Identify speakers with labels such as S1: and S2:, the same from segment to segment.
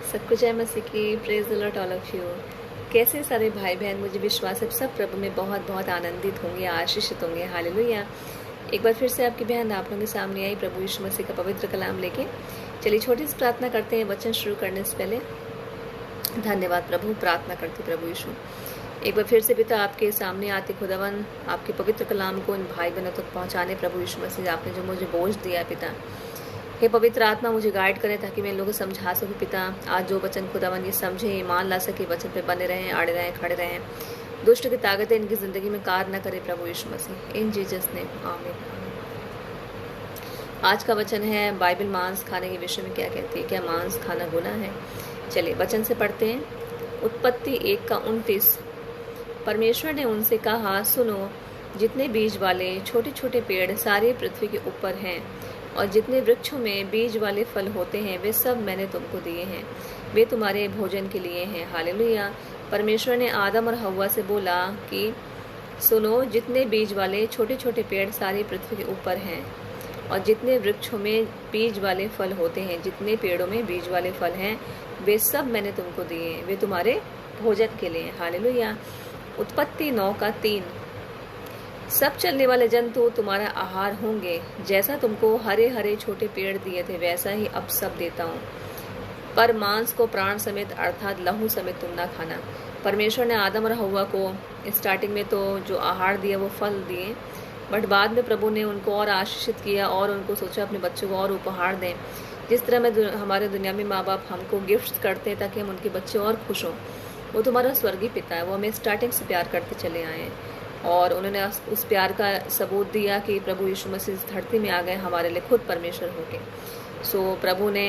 S1: सबको जय मसीह की। Praise the Lord all of you. कैसे सारे भाई बहन, मुझे विश्वास है सब प्रभु में बहुत बहुत आनंदित होंगे, आशीषित होंगे। हालेलुया। एक बार फिर से आपकी बहन आप लोगों के सामने आई प्रभु यीशु मसीह का पवित्र कलाम लेके। चलिए छोटी सी प्रार्थना करते हैं वचन शुरू करने से पहले। धन्यवाद प्रभु, प्रार्थना करते प्रभु यीशु। एक बार फिर से पिता आपके सामने आते खुदावन, आपके पवित्र कलाम को इन भाई बहनों तक पहुंचाने प्रभु यीशु मसीह, आपने जो मुझे बोझ दिया है पिता, हे पवित्र आत्मा मुझे गाइड करें ताकि मैं इन लोगों को समझा सकूं पिता। आज जो वचन खुदावन ये समझे, ईमान ला सके, वचन पे बने रहें, अड़े रहें, खड़े रहें। दुष्ट की ताकतें इनकी जिंदगी में कार्य न करे प्रभु यीशु मसीह, इन जीसस नेम आमीन। आज का वचन है बाइबल मांस खाने के विषय में क्या कहती है, क्या मांस खाना गुनाह है। चलिए वचन से पढ़ते हैं। उत्पत्ति 1:29। परमेश्वर ने उनसे कहा, सुनो, जितने बीज वाले छोटे छोटे पेड़ सारी पृथ्वी के ऊपर हैं और जितने वृक्षों में बीज वाले फल होते हैं वे सब मैंने तुमको दिए हैं, वे तुम्हारे भोजन के लिए हैं। हालेलुया। परमेश्वर ने आदम और हव्वा से बोला कि सुनो, जितने बीज वाले छोटे छोटे पेड़ सारी पृथ्वी के ऊपर हैं और जितने वृक्षों में बीज वाले फल होते हैं, जितने पेड़ों में बीज वाले फल हैं, वे सब मैंने तुमको दिए हैं, वे तुम्हारे भोजन के लिए। हालेलुया। उत्पत्ति 9:3। सब चलने वाले जंतु तुम्हारा आहार होंगे, जैसा तुमको हरे हरे छोटे पेड़ दिए थे वैसा ही अब सब देता हूँ, पर मांस को प्राण समेत अर्थात लहू समेत तुम ना खाना। परमेश्वर ने आदम और हव्वा को स्टार्टिंग में तो जो आहार दिया वो फल दिए, बट बाद में प्रभु ने उनको और आशीषित किया और उनको सोचा अपने बच्चों को और उपहार दें। जिस तरह में हमारे दुनिया में माँ बाप हमको गिफ्ट करते हैं ताकि हम उनके बच्चे और खुश हों, वो तुम्हारा स्वर्गीय पिता है, वो हमें स्टार्टिंग से प्यार करते चले आए हैं और उन्होंने उस प्यार का सबूत दिया कि प्रभु यीशु मसीह इस धरती में आ गए हमारे लिए खुद परमेश्वर होके। सो प्रभु ने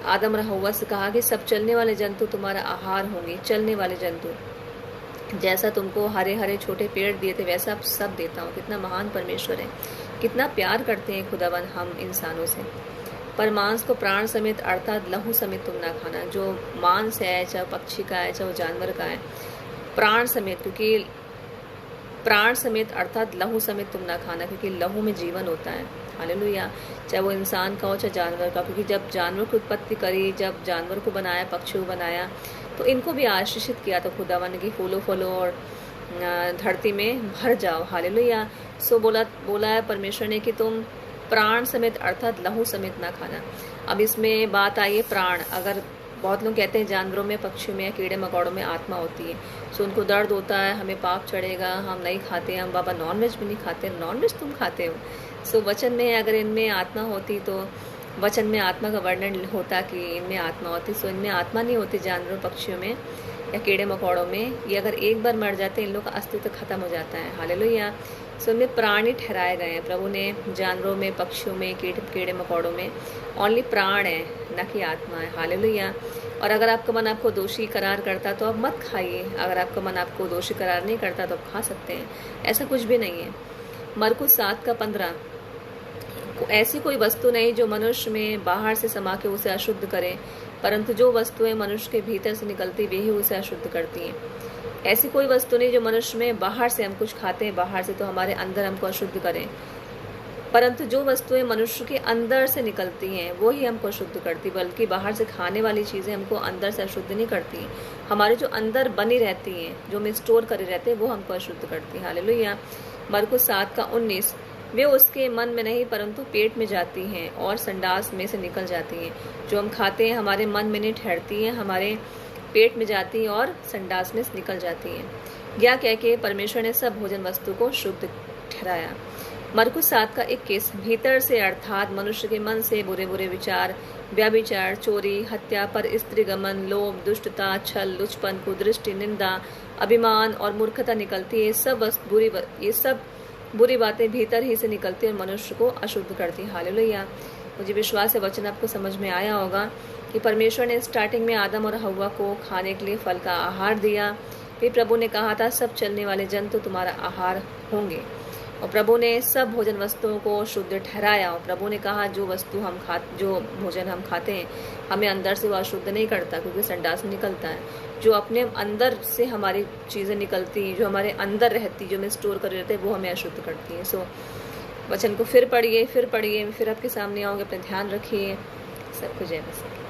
S1: आदम और हव्वा से कहा कि सब चलने वाले जंतु तुम्हारा आहार होंगे, चलने वाले जंतु, जैसा तुमको हरे हरे छोटे पेड़ दिए थे वैसा अब सब देता हूँ। कितना महान परमेश्वर है, कितना प्यार करते हैं खुदावन हम इंसानों से। पर मांस को प्राण समेत अर्थात लहू समेत तुम ना खाना। जो मांस है, चाहे पक्षी का है, चाहे जानवर का है, प्राण समेत, क्योंकि प्राण समेत अर्थात लहू समेत तुम ना खाना, क्योंकि लहू में जीवन होता है। हालेलुया। चाहे वो इंसान का हो चाहे जानवर का, क्योंकि जब जानवर की उत्पत्ति करी, जब जानवर को बनाया, पक्षी को बनाया, तो इनको भी आशीषित किया था खुदावन की फूलो फलो और धरती में भर जाओ। हालेलुया। सो बोला है परमेश्वर ने कि तुम प्राण समेत अर्थात लहू समेत ना खाना। अब इसमें बात आई है प्राण। अगर बहुत लोग कहते हैं जानवरों में, पक्षियों में या कीड़े मकोड़ों में आत्मा होती है, सो उनको दर्द होता है, हमें पाप चढ़ेगा, हम नहीं खाते, हम बाबा नॉनवेज भी नहीं खाते। नॉनवेज तुम खाते हो। सो वचन में अगर इनमें आत्मा होती तो वचन में आत्मा का वर्णन होता कि इनमें आत्मा होती। सो इनमें आत्मा नहीं होती जानवरों पक्षियों में या कीड़े मकोड़ों में। ये अगर एक बार मर जाते हैं इन लोग का अस्तित्व खत्म हो जाता है। हालेलुया। सो इनमें प्राणी ठहराए गए हैं प्रभु ने। जानवरों में, पक्षियों में, कीड़े मकोड़ों में ओनली प्राण है, न कि आत्मा है। हालेलुया। और अगर आपका मन आपको दोषी करार करता तो आप मत खाइए, अगर आपका मन आपको दोषी करार नहीं करता तो आप खा सकते हैं, ऐसा कुछ भी नहीं है। मरकुस 7:15। ऐसी कोई वस्तु नहीं जो मनुष्य में बाहर से समा के उसे अशुद्ध करे, परंतु जो वस्तुएं मनुष्य के भीतर से निकलती वे ही उसे अशुद्ध करती हैं। ऐसी कोई वस्तु नहीं जो मनुष्य में बाहर से हम कुछ खाते हैं बाहर से तो हमारे अंदर हमको अशुद्ध करें, परंतु जो वस्तुएं मनुष्य के अंदर से निकलती हैं वो ही हमको अशुद्ध करती, बल्कि बाहर से खाने वाली चीज़ें हमको अंदर से अशुद्ध नहीं करती। हमारे जो अंदर बनी रहती हैं, जो में स्टोर करे रहते हैं, वो हमको अशुद्ध करती है। हालेलुया। मरकुस 7:19। वे उसके मन में नहीं परंतु पेट में जाती हैं और संडास में से निकल जाती हैं। जो हम खाते हैं हमारे मन में नहीं ठहरती हैं, हमारे पेट में जाती हैं और संडास में से निकल जाती हैं। यह कह के परमेश्वर ने सब भोजन वस्तु को शुद्ध ठहराया। मरकुस 7:21। भीतर से अर्थात मनुष्य के मन से बुरे बुरे विचार, व्यभिचार, चोरी, हत्या, पर स्त्री गमन, लोभ, दुष्टता, छल, लुचपन, कुदृष्टि, निंदा, अभिमान और मूर्खता निकलती है। ये सब बुरी बातें भीतर ही से निकलती है और मनुष्य को अशुद्ध करती है। हालेलुया। मुझे विश्वास है वचन आपको समझ में आया होगा कि परमेश्वर ने स्टार्टिंग में आदम और हव्वा को खाने के लिए फल का आहार दिया। फिर प्रभु ने कहा था सब चलने वाले जंतु तुम्हारा आहार होंगे, और प्रभु ने सब भोजन वस्तुओं को शुद्ध ठहराया। और प्रभु ने कहा जो भोजन हम खाते हैं हमें अंदर से वो अशुद्ध नहीं करता, क्योंकि संडास में निकलता है। जो अपने अंदर से हमारी चीज़ें निकलती, जो हमारे अंदर रहती, जो हमें स्टोर कर रहते हैं, वो हमें अशुद्ध करती है। सो वचन को फिर पढ़िए, फिर आपके सामने आओगे। अपने ध्यान रखिए। सबको जय मसीह।